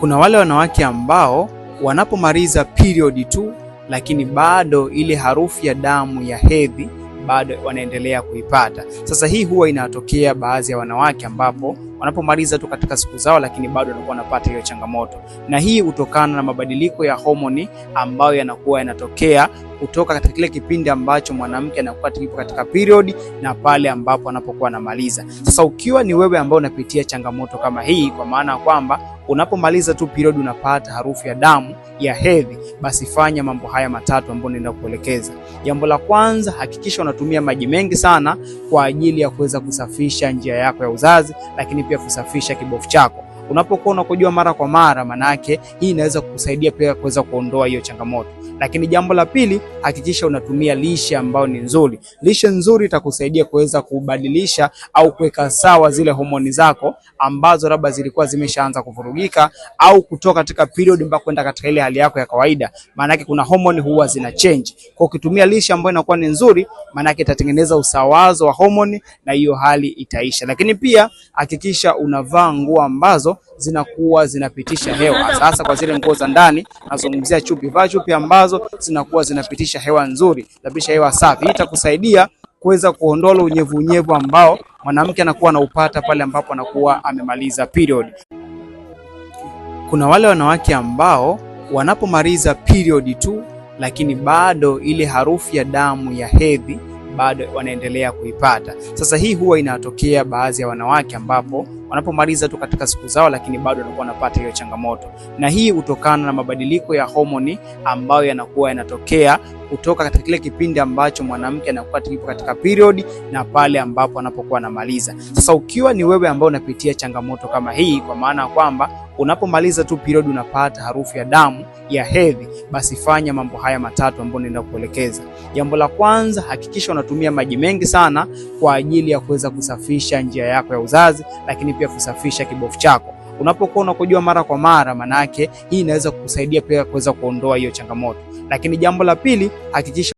Kuna wale wanawake ambao wanapomaliza period tu, lakini bado ile harufu ya damu ya hedhi bado wanaendelea kuipata. Sasa hii huwa inatokea baadhi ya wanawake ambapo wanapomaliza tu katika siku zao, lakini bado wanakuwa wanapata hiyo changamoto, na hii hutokana na mabadiliko ya homoni ambayo yanakuwa yanatokea kutoka katika kile kipindi ambacho mwanamke anakuwa yupo katika period na pale ambapo anapokuwa anamaliza. Sasa ukiwa ni wewe ambao unapitia changamoto kama hii, kwa maana kwamba unapomaliza tu period unapata harufu ya damu ya hedhi, basi fanya mambo haya matatu ambayo naenda kuelekeza. Jambo la kwanza, hakikisha unatumia maji mengi sana kwa ajili ya kuweza kusafisha njia yako ya uzazi, lakini pia kusafisha kibofu chako. Unapokuwa unakojua mara kwa mara, manake hii inaweza kukusaidia pia kuweza kuondoa hiyo changamoto. Lakini jambo la pili, hakikisha unatumia lishe ambayo ni nzuri. Lishe nzuri itakusaidia kuweza kubadilisha au kuweka sawa zile homoni zako ambazo labda zilikuwa zimeshaanza kuvurugika au kutoka katika period mpaka kwenda katika ile hali yako ya kawaida. Maana kuna homoni huwa zina change. Kwa ukitumia lishe ambayo inakuwa ni nzuri, maana itatengeneza usawazo wa homoni na hiyo hali itaisha. Lakini pia hakikisha unavaa nguo ambazo zinakuwa zinapitisha hewa. Sasa kwa zile nguo za ndani, nazungumzia chupi. Vaa chupi ambazo zinakuwa zinapitisha hewa nzuri, zinapitisha hewa safi. Hii itakusaidia kuweza kuondoa unyevu ambao mwanamke anakuwa anaupata pale ambapo anakuwa amemaliza period. Kuna wale wanawake ambao wanapomaliza period tu, lakini bado ile harufu ya damu ya hedhi bado wanaendelea kuipata. Sasa hii huwa inatokea baadhi ya wanawake ambapo wanapomaliza tu katika siku zao, lakini bado wanakuwa wanapata hiyo changamoto, na hii hutokana na mabadiliko ya homoni ambayo yanakuwa yanatokea kutoka katika kile kipindi ambacho mwanamke anakuwa yupo katika period na pale ambapo anapokuwa anamaliza. Sasa ukiwa ni wewe ambao unapitia changamoto kama hii, kwa maana kwamba unapomaliza tu period unapata harufu ya damu ya hedhi, basi fanya mambo haya matatu ambayo naenda kuelekeza. Jambo la kwanza, hakikisha unatumia maji mengi sana kwa ajili ya kuweza kusafisha njia yako ya uzazi, lakini pia kusafisha kibofu chako. Unapokuwa unakojua mara kwa mara, manake hii inaweza kukusaidia pia kuweza kuondoa hiyo changamoto. Lakini jambo la pili, hakikisha